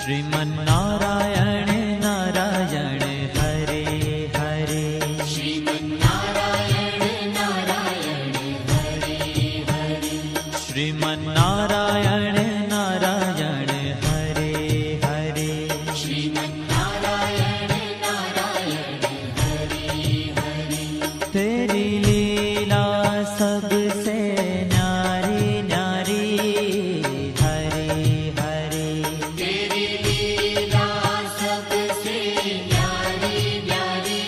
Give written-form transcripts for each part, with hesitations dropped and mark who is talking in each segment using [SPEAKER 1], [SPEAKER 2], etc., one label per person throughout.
[SPEAKER 1] श्रीमन्नारायण नारायण हरे हरे।
[SPEAKER 2] श्रीमन्नारायण नारायण हरे हरे।
[SPEAKER 1] श्रीमन्नारायण नारायण हरे हरे।
[SPEAKER 2] श्रीमन्नारायण नारायण हरे हरे।
[SPEAKER 1] तेरी लीला सबसे न्यारी न्यारी हरे हरे।
[SPEAKER 2] तेरी लीला सबसे न्यारी न्यारी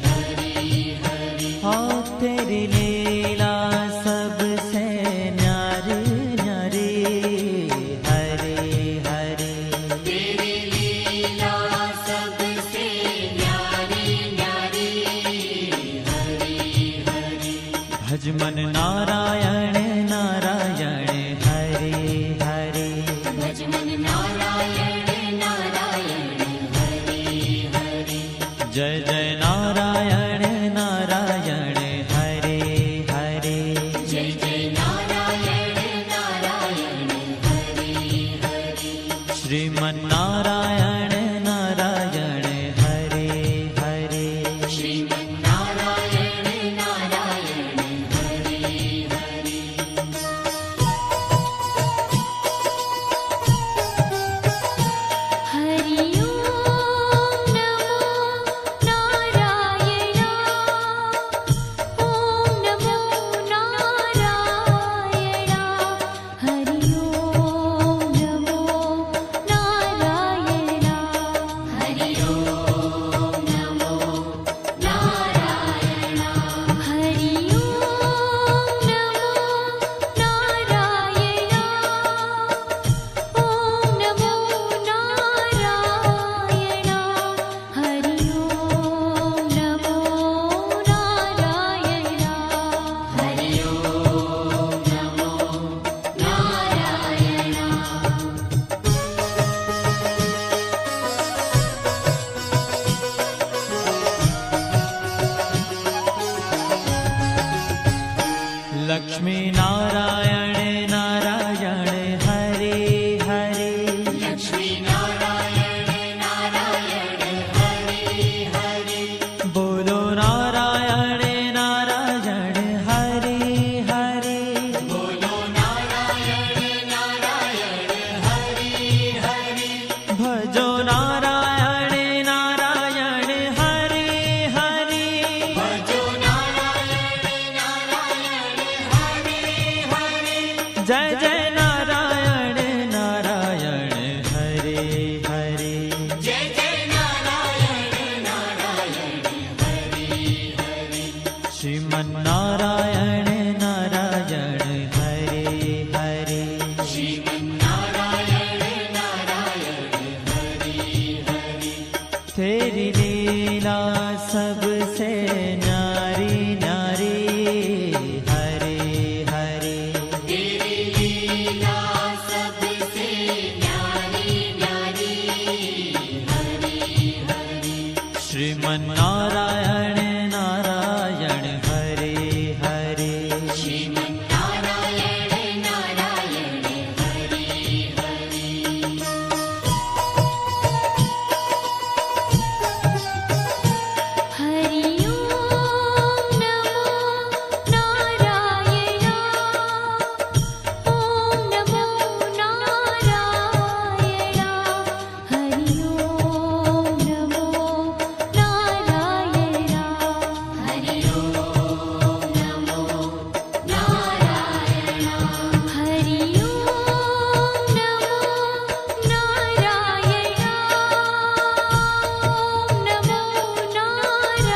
[SPEAKER 2] हरे हरे।
[SPEAKER 1] हाँ तेरी लीला सबसे न्यारी न्यारी हरे हरे।
[SPEAKER 2] तेरी लीला सबसे न्यारी न्यारी हरे हरे।
[SPEAKER 1] भज मन नारायण नारायण हरे हरे।
[SPEAKER 2] भज मन नारायण नारायण हरे हरे।
[SPEAKER 1] जय जय नारायण नारायण हरे हरे।
[SPEAKER 2] जय जय नारायण नारायण हरे हरे।
[SPEAKER 1] श्रीमन्नारायण नारायण हरे हरे।
[SPEAKER 2] श्रीमन्नारायण नारायण हरे हरे। हरि ओम नमो नारायण। ओम नमो नारायण। हरि ओम नमो नारायण। हरि ओम नमो नारायण। हरि ओम नमो नारायण। ओम नमो नारायण। हरि ओम नमो नारायण। हरि ओम नमो नारायण।
[SPEAKER 1] लक्ष्मी नारायण नारायण हरे हरे।
[SPEAKER 2] लक्ष्मी नारायण नारायण हरे हरे।
[SPEAKER 1] बोलो नारायण नारायण हरे हरे।
[SPEAKER 2] बोलो नारायण नारायण हरे हरे।
[SPEAKER 1] भजो नारायण नारायण हरे हरे।
[SPEAKER 2] भजो नारायण नारायण हरे हरे।
[SPEAKER 1] जय जय नारायण नारायण हरे हरे।
[SPEAKER 2] जय जय नारायण नारायण हरे हरे।
[SPEAKER 1] श्रीमन्नारायण नारायण हरे हरे।
[SPEAKER 2] श्रीमन्नारायण नारायण हरे हरे।
[SPEAKER 1] तेरी लीला सबसे न्यारी न्यारी हरे हरे।
[SPEAKER 2] तेरी लीला सबसे न्यारी न्यारी हरे हरे।
[SPEAKER 1] श्रीमन्नारायण नारायण हरे हरे।
[SPEAKER 2] श्रीमन्नारायण नारायण हरे हरे। हरि ओम नमो नारायण। ओम नमो नारायण। हरि ओम नमो नारायण। हरि ओम नमो नारायण। हरि ओम नमो नारायण। ओम नमो नारायण।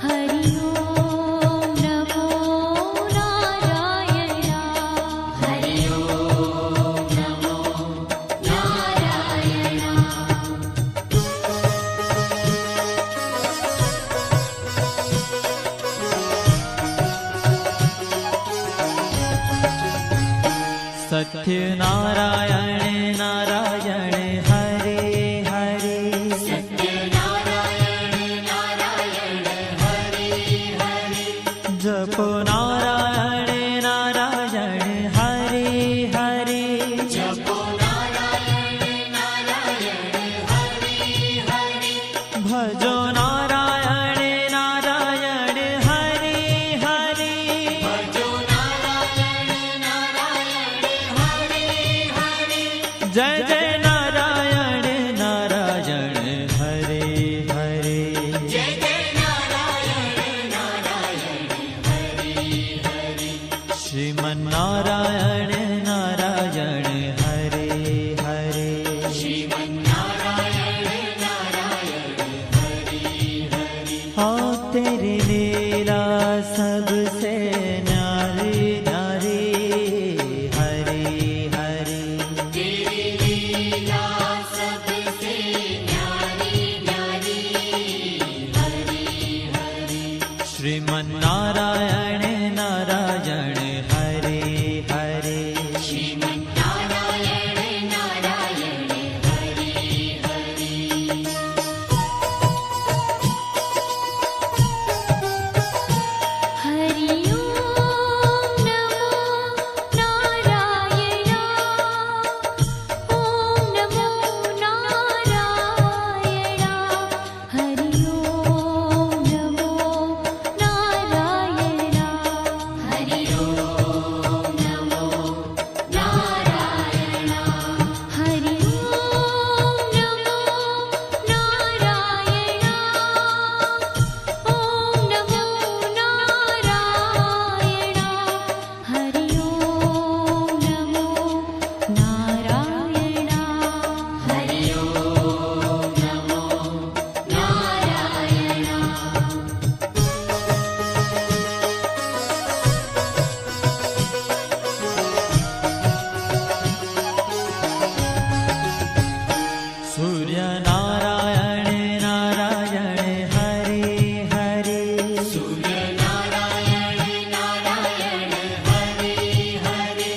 [SPEAKER 2] हरि ओम नमो नारायण। हरि ओम नमो नारायण।
[SPEAKER 1] सत्य नारायण नारायण हरे हरे।
[SPEAKER 2] सत्य नारायण नारायण हरे हरे।
[SPEAKER 1] जपो नारायण नारायण हरे हरे।
[SPEAKER 2] जपो नारायण
[SPEAKER 1] तेरी लीला सबसे न्यारी न्यारी हरि हरि
[SPEAKER 2] तेरी लीला सबसे न्यारी न्यारी हरि हरि
[SPEAKER 1] श्रीमन्नारायण नारायण हरि हरि
[SPEAKER 2] श्रीमन्नारायण नारायण हरि हरि हरि ओम नमो नारायण ओम नमो नारायण हरि ओम नमो नारायण हरि ओम नमो नारायण हरि ओम नमो नारायण ओम नमो नारायण हरि ओम नमो नारायण हरि ओम नमो नारायण
[SPEAKER 1] सूर्य नारायण नारायण हरि हरि
[SPEAKER 2] सूर्य नारायण नारायण हरि हरि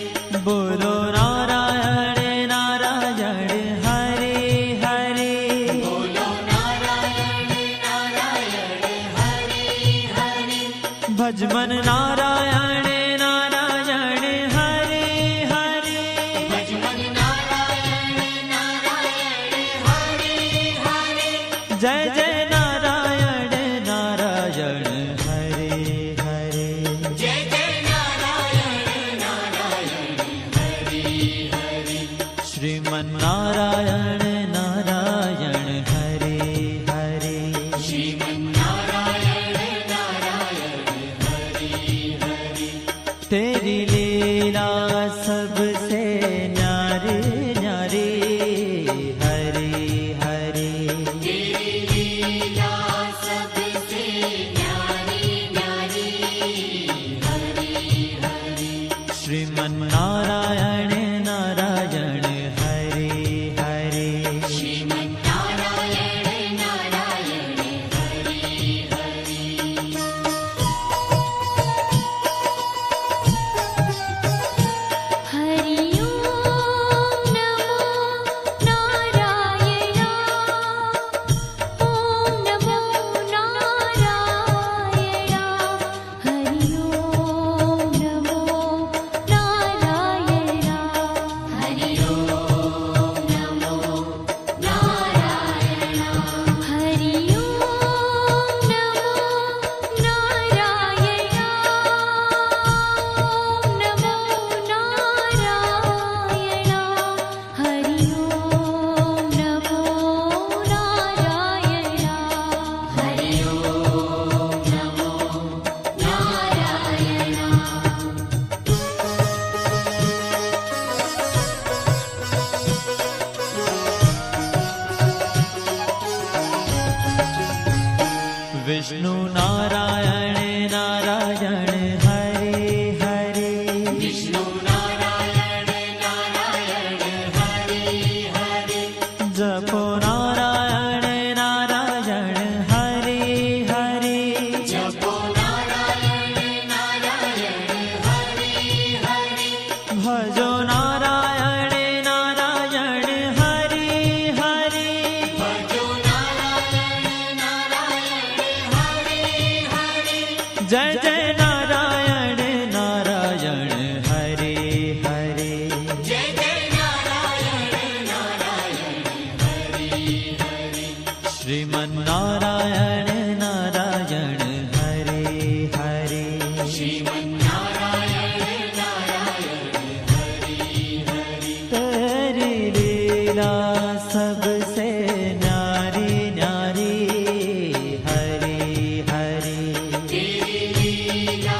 [SPEAKER 1] बोलो नारायण नारायण हरि हरि
[SPEAKER 2] बोलो नारायण नारायण हरि हरि
[SPEAKER 1] भजमन नारायण नारायण हरि हरि
[SPEAKER 2] भजमन नारायण नारायण हरि हरि
[SPEAKER 1] जय जय नारायण नारायण हरि हरि
[SPEAKER 2] जय जय नारायण नारायण हरि हरि
[SPEAKER 1] श्रीमन्नारायण नारायण हरि हरि
[SPEAKER 2] श्रीमन्नारायण नारायण हरि हरि
[SPEAKER 1] तेरी लीला सबसे न्यारी न्यारी हरि हरि
[SPEAKER 2] तेरी लीला सबसे न्यारी न्यारी हरि हरि
[SPEAKER 1] श्रीमन्नारायण नारायण हरि हरि
[SPEAKER 2] श्रीमन्नारायण नारायण हरि हरि हरि ओम नमो नारायण ओम नमो नारायण हरि ओम नमो नारायण हरि ओम नमो नारायण हरि ओम नमो नारायण ओम नमो नारायण हरि ओम नमो नारायण हरि ओम नमो नारायण
[SPEAKER 1] विष्णु नारायण नारायण हरि हरि
[SPEAKER 2] विष्णु नारायण नारायण हरि हरि
[SPEAKER 1] जपो नारायण नारायण हरि हरि
[SPEAKER 2] जपो नारायण नारायण हरि हरि
[SPEAKER 1] भजो नारायण नारायण हरि हरि
[SPEAKER 2] भजो नारायण नारायण हरि हरि
[SPEAKER 1] जय जय नारायण नारायण हरि हरि
[SPEAKER 2] जय जय नारायण नारायण हरि हरि
[SPEAKER 1] श्रीमन्नारायण नारायण हरि हरि
[SPEAKER 2] श्रीमन्नारायण नारायण हरि हरि
[SPEAKER 1] तेरी लीला सबसे न्यारी न्यारी हरि हरि
[SPEAKER 2] तेरी लीला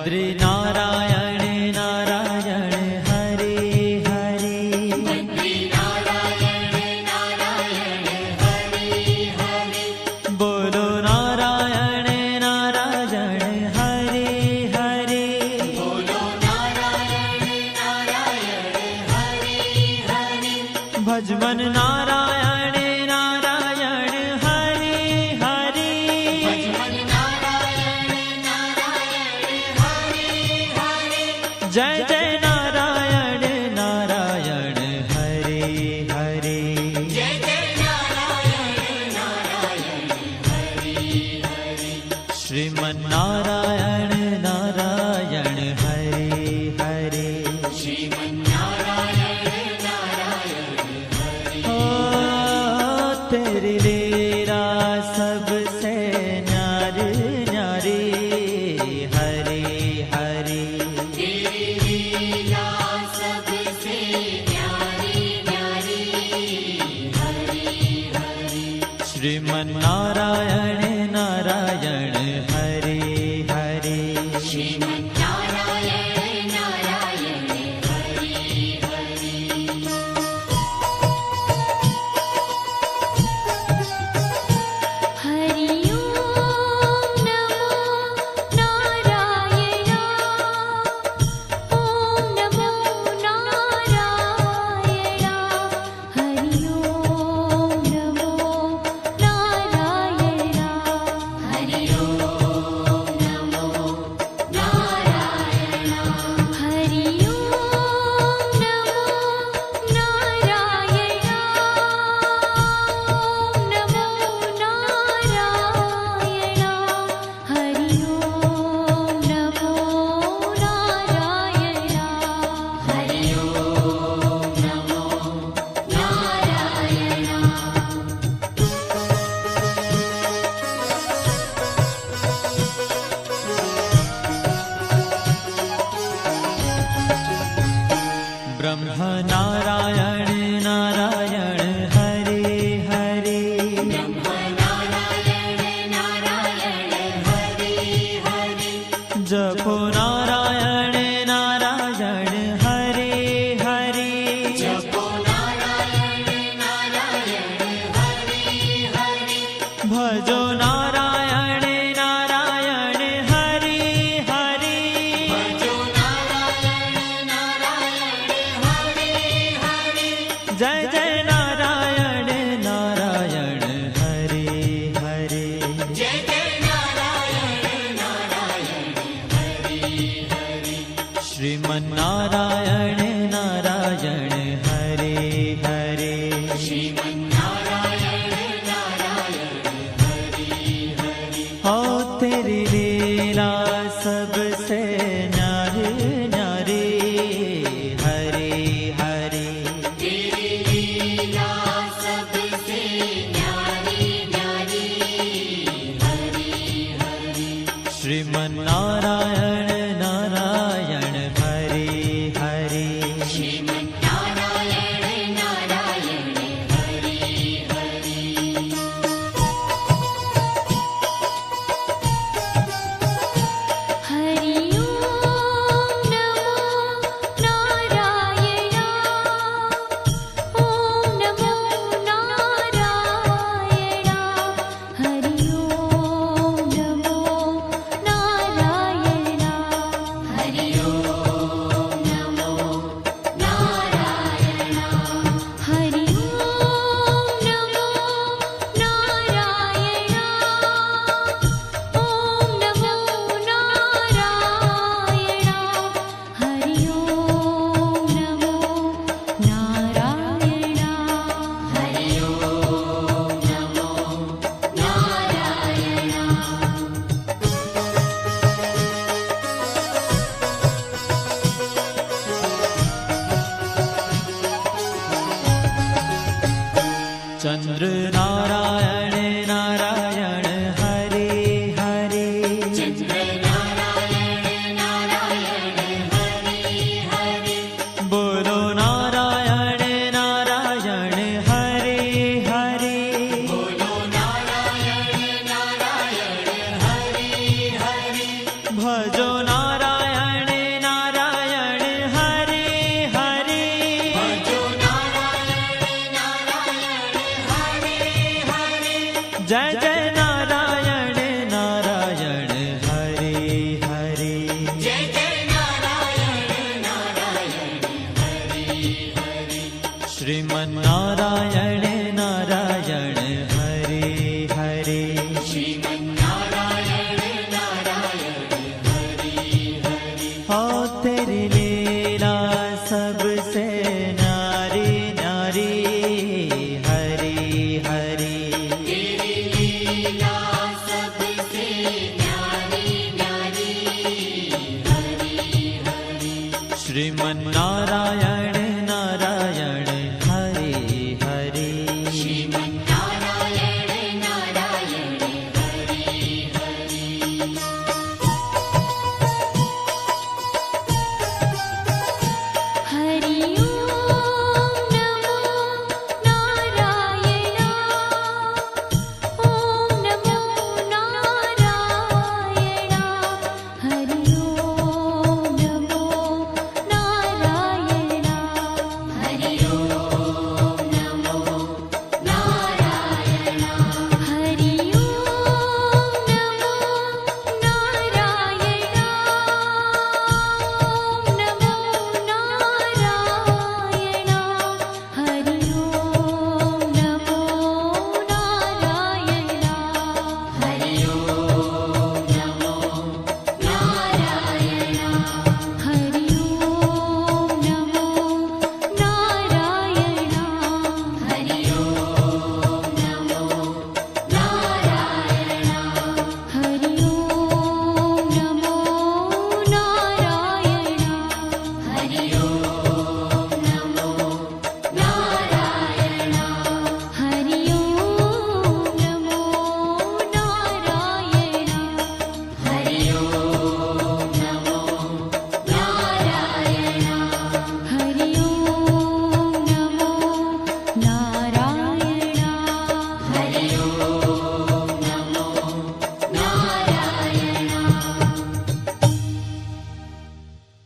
[SPEAKER 1] बद्री नारायण नारायण हरे हरे
[SPEAKER 2] बद्री नारायण नारायण हरे हरे
[SPEAKER 1] बोलो नारायण नारायण हरे हरे
[SPEAKER 2] बोलो नारायण नारायण हरे हरे
[SPEAKER 1] भजमन नारायण नारायण हरे हरे
[SPEAKER 2] भजमन नारायण नारायण हरे हरे
[SPEAKER 1] जय जय नारायण नारायण हरे हरे
[SPEAKER 2] जय जय नारायण नारायण हरे हरे
[SPEAKER 1] श्रीमन नारायण नारायण हरे हरे
[SPEAKER 2] श्रीमन्नारायण नारायण हरे
[SPEAKER 1] ओ तेरी लीला सबसे न्यारी न्यारी हरे हरे
[SPEAKER 2] तेरी लीला सबसे न्यारी न्यारी हरे हरे
[SPEAKER 1] श्रीमन नारायण नारायण हरे हरे
[SPEAKER 2] श्रीमन्नारायण नारायण हरे हरे
[SPEAKER 3] हरि ओम नमो नारायण ओम नमो नारायण हरि ओम नमो नारायण
[SPEAKER 2] हरि ओम नमो नारायण
[SPEAKER 3] हरि ओम नमो नारायण ओम नमो नारायण हरि ओम नमो नारायण
[SPEAKER 2] हरि ओम नमो नारायण
[SPEAKER 1] ब्रह्म नारायण नारायण हरे हरे
[SPEAKER 2] नारायण नारायण हरे हरे
[SPEAKER 1] जपो नारायण नारायण हरे हरे
[SPEAKER 2] जपो नारायण नारायण हरे हरे
[SPEAKER 1] भजो नारायण नारायण हरे हरे
[SPEAKER 2] भजो नारायण नारायण हरे हरे
[SPEAKER 1] जय जय नारायण नारायण हरे हरे
[SPEAKER 2] जय जय नारायण नारायण हरे हरे
[SPEAKER 1] श्रीमन नारायण नारायण हरे हरे
[SPEAKER 2] श्रीमन्नारायण नारायण हरे हरे
[SPEAKER 1] ओ तेरी लीला सबसे न्यारी न्यारी हरे हरे
[SPEAKER 2] तेरी लीला सबसे न्यारी न्यारी हरे हरे
[SPEAKER 1] श्रीमन नारायण नारायण हरे हरे
[SPEAKER 2] श्रीमन्नारायण नारायण हरे हरे
[SPEAKER 3] हरि ओम नमो नारायण ओम नमो नारायण हरि ओम नमो नारायण
[SPEAKER 2] हरि ओम नमो नारायण
[SPEAKER 3] हरि ओम नमो नारायण ओम नमो नारायण हरि ओम नमो नारायण
[SPEAKER 2] हरि ओम नमो नारायण
[SPEAKER 1] चंद्र नारायण नारायण हरे हरे
[SPEAKER 2] चंद्र नारायण नारायण हरे हरे
[SPEAKER 1] बोलो नारायण नारायण हरे हरे
[SPEAKER 2] बोलो नारायण नारायण हरे हरे
[SPEAKER 1] भजो नारायण
[SPEAKER 2] श्रीमन्नारायण